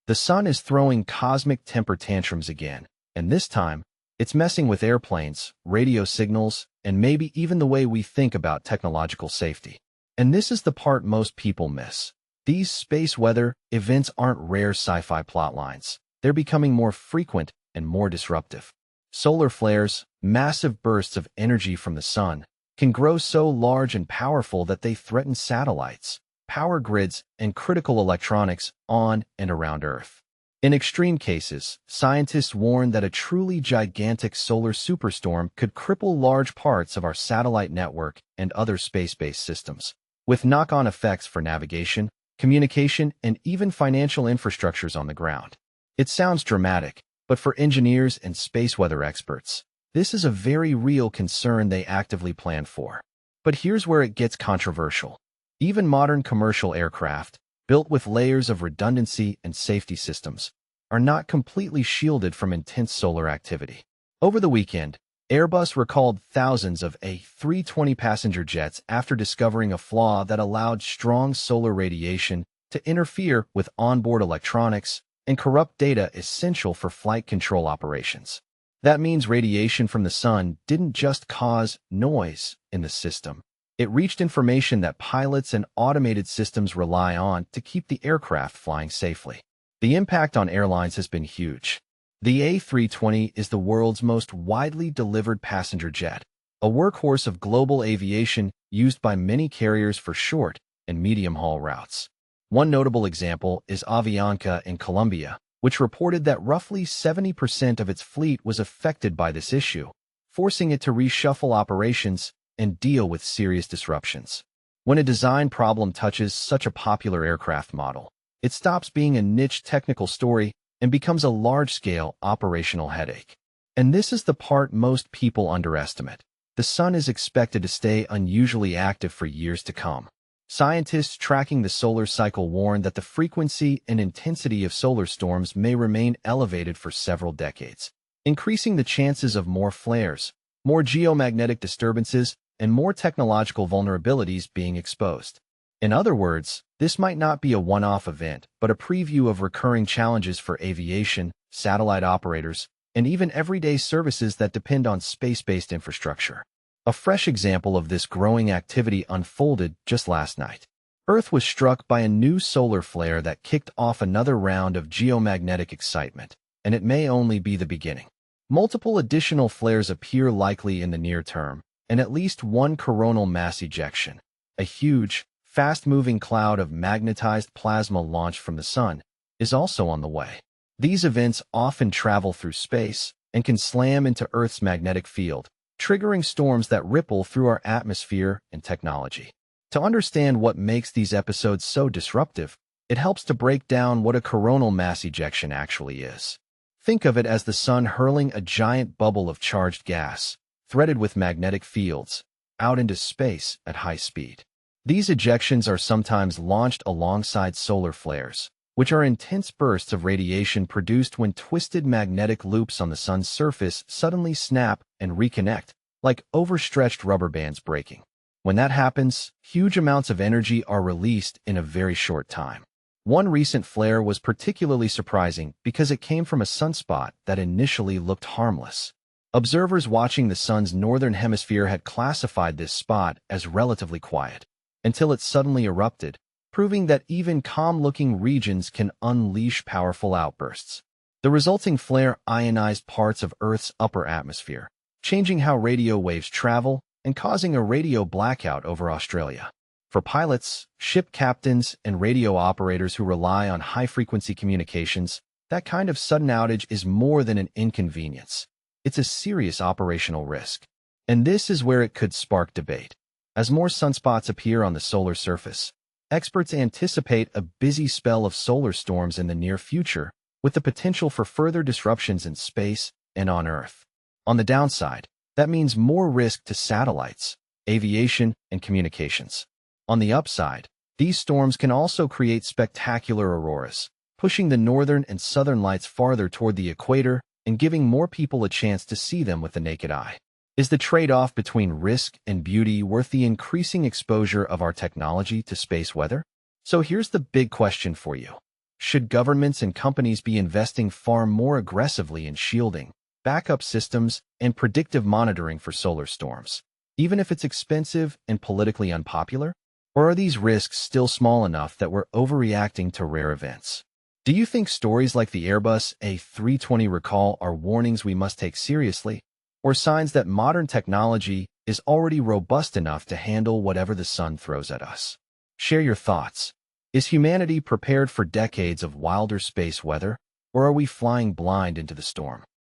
The sun is throwing cosmic temper tantrums again, and this time, it's messing with airplanes, radio signals, and maybe even the way we think about technological safety. And this is the part most people miss. These space weather events aren't rare sci-fi plotlines. They're becoming more frequent and more disruptive. Solar flares, massive bursts of energy from the sun, can grow so large and powerful that they threaten satellites, power grids, and critical electronics on and around Earth. In extreme cases, scientists warn that a truly gigantic solar superstorm could cripple large parts of our satellite network and other space-based systems, with knock-on effects for navigation, communication, and even financial infrastructures on the ground. It sounds dramatic, but for engineers and space weather experts, this is a very real concern they actively plan for. But here's where it gets controversial. Even modern commercial aircraft, built with layers of redundancy and safety systems, are not completely shielded from intense solar activity. Over the weekend, Airbus recalled thousands of A320 passenger jets after discovering a flaw that allowed strong solar radiation to interfere with onboard electronics and corrupt data essential for flight control operations. That means radiation from the sun didn't just cause noise in the system. It reached information that pilots and automated systems rely on to keep the aircraft flying safely. The impact on airlines has been huge. The A320 is the world's most widely delivered passenger jet, a workhorse of global aviation used by many carriers for short and medium-haul routes. One notable example is Avianca in Colombia, which reported that roughly 70% of its fleet was affected by this issue, forcing it to reshuffle operations and deal with serious disruptions. When a design problem touches such a popular aircraft model, it stops being a niche technical story and becomes a large-scale operational headache. And this is the part most people underestimate. The sun is expected to stay unusually active for years to come. Scientists tracking the solar cycle warn that the frequency and intensity of solar storms may remain elevated for several decades, increasing the chances of more flares, more geomagnetic disturbances, and more technological vulnerabilities being exposed. In other words, this might not be a one-off event, but a preview of recurring challenges for aviation, satellite operators, and even everyday services that depend on space-based infrastructure. A fresh example of this growing activity unfolded just last night. Earth was struck by a new solar flare that kicked off another round of geomagnetic excitement, and it may only be the beginning. Multiple additional flares appear likely in the near term, and at least one coronal mass ejection, a huge, fast-moving cloud of magnetized plasma launched from the sun, is also on the way. These events often travel through space and can slam into Earth's magnetic field, triggering storms that ripple through our atmosphere and technology. To understand what makes these episodes so disruptive, it helps to break down what a coronal mass ejection actually is. Think of it as the sun hurling a giant bubble of charged gas, threaded with magnetic fields, out into space at high speed. These ejections are sometimes launched alongside solar flares, which are intense bursts of radiation produced when twisted magnetic loops on the sun's surface suddenly snap and reconnect, like overstretched rubber bands breaking. When that happens, huge amounts of energy are released in a very short time. One recent flare was particularly surprising because it came from a sunspot that initially looked harmless. Observers watching the sun's northern hemisphere had classified this spot as relatively quiet, until it suddenly erupted, proving that even calm-looking regions can unleash powerful outbursts. The resulting flare ionized parts of Earth's upper atmosphere, changing how radio waves travel and causing a radio blackout over Australia. For pilots, ship captains, and radio operators who rely on high-frequency communications, that kind of sudden outage is more than an inconvenience. It's a serious operational risk. And this is where it could spark debate. As more sunspots appear on the solar surface, experts anticipate a busy spell of solar storms in the near future, with the potential for further disruptions in space and on Earth. On the downside, that means more risk to satellites, aviation, and communications. On the upside, these storms can also create spectacular auroras, pushing the northern and southern lights farther toward the equator and giving more people a chance to see them with the naked eye. Is the trade-off between risk and beauty worth the increasing exposure of our technology to space weather? So here's the big question for you. Should governments and companies be investing far more aggressively in shielding, backup systems, and predictive monitoring for solar storms, even if it's expensive and politically unpopular? Or are these risks still small enough that we're overreacting to rare events? Do you think stories like the Airbus A320 recall are warnings we must take seriously, or signs that modern technology is already robust enough to handle whatever the sun throws at us? Share your thoughts. Is humanity prepared for decades of wilder space weather, or are we flying blind into the storm?